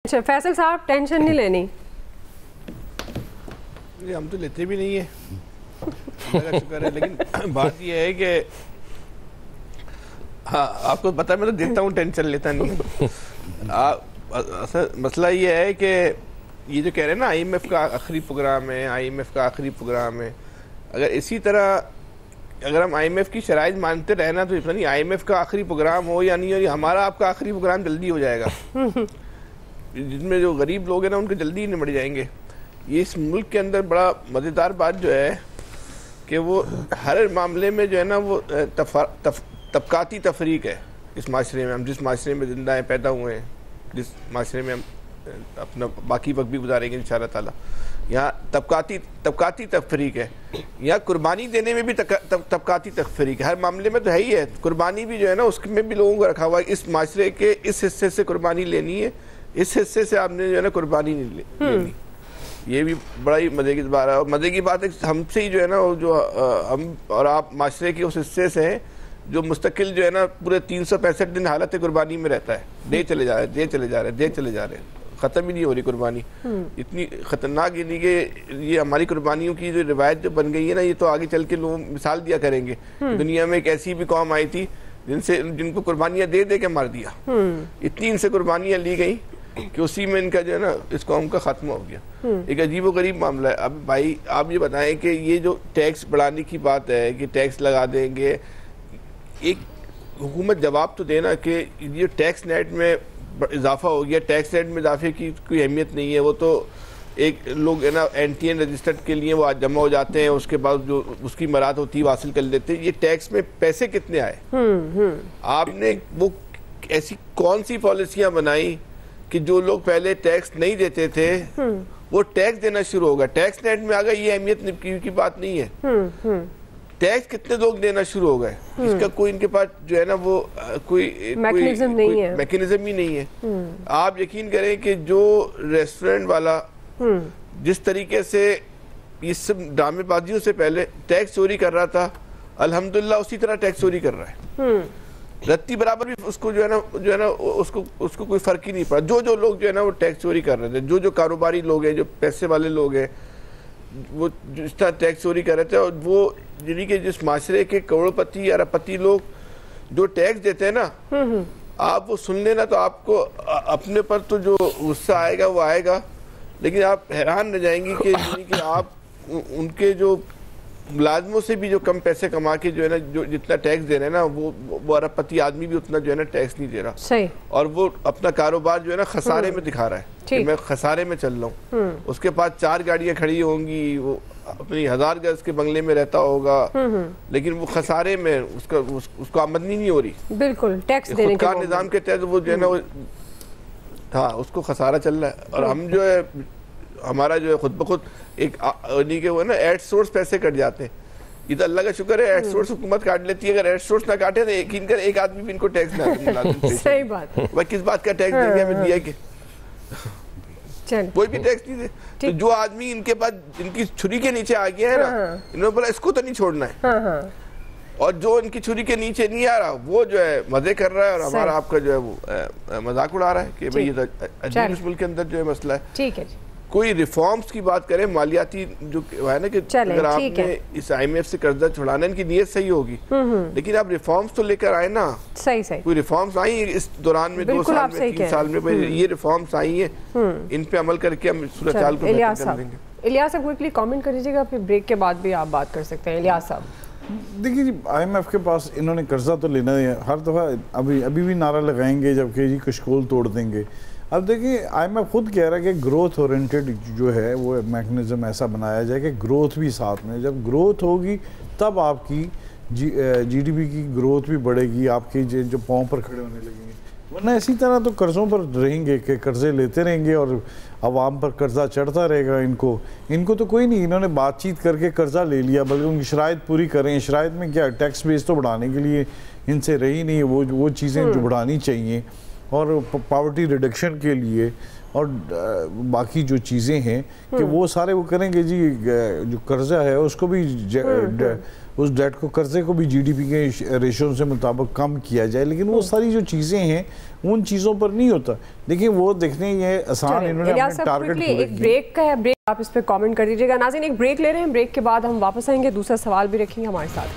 اچھا فیصل صاحب ٹینشن نہیں لینی. ہم تو لیتے بھی نہیں ہیں اللہ کا شکر ہے. لیکن بات یہ ہے کہ ہاں آپ کو پتا ہے میں تو دیتا ہوں ٹینشن لیتا نہیں ہوں. مسئلہ یہ ہے کہ یہ جو کہہ رہے ہیں نا آئی ایم ایف کا آخری پروگرام ہے, آئی ایم ایف کا آخری پروگرام ہے, اگر اسی طرح اگر ہم آئی ایم ایف کی شرائط مانتے رہنا تو اتنا نہیں آئی ایم ایف کا آخری پروگرام ہو یا نہیں ہو, ہمارا آپ کا آخری پروگرام جلدی ہو جائے گا. جن میں جو غریب لوگ ہیں نا ان کے جلدی ہی نمٹ جائیں گے. یہ اس ملک کے اندر بڑا مزیدار بات جو ہے کہ وہ ہر معاملے میں جو ہے نا وہ طبقاتی تفریق ہے اس معاشرے میں. ہم جس معاشرے میں زندہ ہیں, پیدا ہوئے ہیں, جس معاشرے میں ہم اپنا باقی وقت بھی گزاریں گے انشاءاللہ تعالی, یہاں طبقاتی تفریق ہے. یہاں قربانی دینے میں بھی طبقاتی تفریق ہے. ہر معاملے میں تو ہے ہی ہے. قربانی بھی جو ہے نا اس میں بھی لوگوں کو رکھا ہوا ہے, اس معاشرے کے اس حصے سے قربانی لینی ہے, اس حصے سے آپ نے جو ہے نا قربانی نہیں لینی. یہ بھی بڑا ہی مزے کی بات ہے. اور مزے کی بات ہے ہم سے ہی جو ہے نا جو ہم اور آپ معاشرے کے اس حصے سے ہیں جو مستقل جو ہے نا پورے 365 دن حالت قربانی میں رہتا ہے. دے چلے جا رہے ہیں, ختم ہی نہیں ہو رہی قربانی. اتنی خطرناک یعنی کہ یہ ہماری قربانیوں کی جو روایت جو بن گئی ہے نا, یہ تو آگے چل کے لوگ مثال دیا کریں گے. دنیا میں ایک ایسی بھی قوم آئی تھی جن کو قربانیاں دے کے مار دیا. اتنی ان سے قربانیاں لی گئی کہ اسی میں ان کا جو ہے نا اس قوم کا خاتمہ ہو گیا. ایک عجیب و غریب معاملہ ہے. اب بھائی آپ یہ بتائیں کہ یہ جو ٹیکس بڑھانے کی بات ہے کہ ٹیکس لگا دیں گے, ایک حکومت جواب تو دینا کہ یہ ٹیکس نیٹ میں اضافہ ہو گیا. ٹیکس نیٹ میں اضافے کی کوئی اہمیت نہیں ہے. وہ تو ایک لوگ ہے نا این ٹی این رجسٹرڈ کے لیے وہ جمع ہو جاتے ہیں, اس کے بعد جو اس کی مراد ہوتی ہے وہ حاصل کر لیتے ہیں. یہ ٹیکس میں پیسے کتنے آئے؟ آپ نے وہ ایسی کون سی پالیسیاں بنائی کہ جو لوگ پہلے ٹیکس نہیں دیتے تھے وہ ٹیکس دینا شروع ہوگا. ٹیکس نیٹ میں آگا, یہ اہمیت کی بات نہیں ہے. ٹیکس کتنے لوگ دینا شروع ہو گئے, اس کا کوئی ان کے پاس جو ہے نا وہ کوئی میکینزم ہی نہیں ہے. آپ یقین کریں کہ جو ریسٹورنٹ والا جس طریقے سے اس سب ڈرامے بازیوں سے پہلے ٹیکس چوری کر رہا تھا, الحمدللہ اسی طرح ٹیکس چوری کر رہا ہے. رتی برابر بھی اس کو جو ہے نا اس کو کوئی فرق ہی نہیں پڑا. جو لوگ جو ہے نا وہ ٹیکس چوری کر رہے تھے, جو کاروباری لوگ ہیں, جو پیسے والے لوگ ہیں, وہ جس طرح ٹیکس چوری کر رہے تھے. اور وہ یعنی کہ جس معاشرے کے کروڑ پتی ارب پتی لوگ جو ٹیکس دیتے ہیں نا, آپ وہ سن لینا تو آپ کو اپنے پر تو جو غصہ آئے گا وہ آئے گا, لیکن آپ حیران رہ جائیں گی کہ یعنی کہ آپ ان کے جو ملازموں سے بھی جو کم پیسے کما کے جو ہے نا جو جتنا ٹیکس دے رہے ہیں نا وہ ارب پتی آدمی بھی اتنا جو ہے نا ٹیکس نہیں دے رہا. صحیح. اور وہ اپنا کاروبار جو ہے نا خسارے میں دکھا رہا ہے کہ میں خسارے میں چل رہا ہوں. اس کے پاس 4 گاڑیاں کھڑی ہوں گی, وہ اپنی 1000 گز کے بنگلے میں رہتا ہوگا, لیکن وہ خسارے میں اس کو آمدنی نہیں ہو رہی. بالکل ٹیکس دینے کے نظام کے تحت وہ جو ہے نا ہاں اس کو خسارہ چل رہا ہے. اور ہم جو ہے ہمارا جو ہے خود بخود ایک یعنی کہ وہ نا ایڈ سورس پیسے کٹ جاتے ہیں. یہ تو اللہ کا شکر ہے ایڈ سورس حکومت کاٹ لیتی ہے. اگر ایڈ سورس نہ کاٹے تو یقین کر ایک آدمی بھی ان کو ٹیکس نہ دے. صحیح بات. وہ کس بات کا ٹیکس دیں گے ہمیں دیا کہ کوئی بھی ٹیکس نہیں دے. تو جو آدمی ان کے پاس ان کی چھری کے نیچے آ گیا ہے نا, انہوں نے بولا اس کو تو نہیں چھوڑنا ہے, اور جو ان کی چھری کے نیچے نہیں آ رہا وہ جو ہے مزے کر رہا ہے, اور ہمارا آپ کا جو ہے وہ مذاق اڑا رہا ہے کہ بھئی یہ تو عجیب اس ملک کے اندر جو ہے مسئلہ ہے. ٹھیک ہے. کوئی ریفارمز کی بات کریں مالیاتی جو ہے نا کہ اگر آپ نے اس آئی ایم ایف سے قرضہ چھڑانا, ان کی نیت صحیح ہوگی, لیکن آپ ریفارمز تو لے کر آئے نا. صحیح. کوئی ریفارمز آئی ہیں اس دوران میں 2 سال میں 3 سال میں, یہ ریفارمز آئی ہیں, ان پہ عمل کر کے ہم صورتحال کو بہتر کر دیں گے. الیاس صاحب کوئکلی کامنٹ کر دیجیے گا, پھر بریک کے بعد بھی آپ بات کر سکتے ہیں. الیاس صاحب دیکھیے جی, آئی ایم ایف کے پاس انہوں نے قرضہ تو لینا ہے ہر دفعہ, ابھی بھی نعرہ لگائیں گے جبکہ جی کشکول توڑ دیں گے. اب دیکھیں آئی ایم ایف خود کہہ رہا ہے کہ گروتھ اورینٹڈ جو ہے وہ میکنزم ایسا بنایا جائے کہ گروتھ بھی ساتھ میں, جب گروتھ ہوگی تب آپ کی جی ڈی پی کی گروتھ بھی بڑھے گی, آپ کی جو پاؤں پر کھڑے ہونے لگیں گے. ورنہ اسی طرح تو قرضوں پر رہیں گے کہ قرضے لیتے رہیں گے اور عوام پر قرضہ چڑھتا رہے گا. ان کو تو کوئی نہیں, انہوں نے بات چیت کر کے قرضہ لے لیا, بلکہ ان کی شرائط پوری کریں. شرائط میں کیا, ٹیکس بیس تو بڑھانے کے لیے ان سے رہی نہیں وہ چیزیں جو بڑھانی چاہیے. اور پاورٹی ریڈکشن کے لیے اور باقی جو چیزیں ہیں کہ وہ سارے وہ کریں گے جی جو قرضہ ہے اس کو بھی اس ڈیٹ کو قرضے کو بھی جی ڈی پی کے ریشو سے مطابق کم کیا جائے، لیکن وہ ساری جو چیزیں ہیں ان چیزوں پر نہیں ہوتا. دیکھیں وہ دیکھنے یہ آسان انہوں نے اپنے ٹارگٹ ایک بریک کا ہے، بریک آپ اس پہ کامنٹ کر دیجیے گا. ناظرین ایک بریک لے رہے ہیں، بریک کے بعد ہم واپس آئیں گے، دوسرا سوال بھی رکھیں گے ہمارے ساتھ.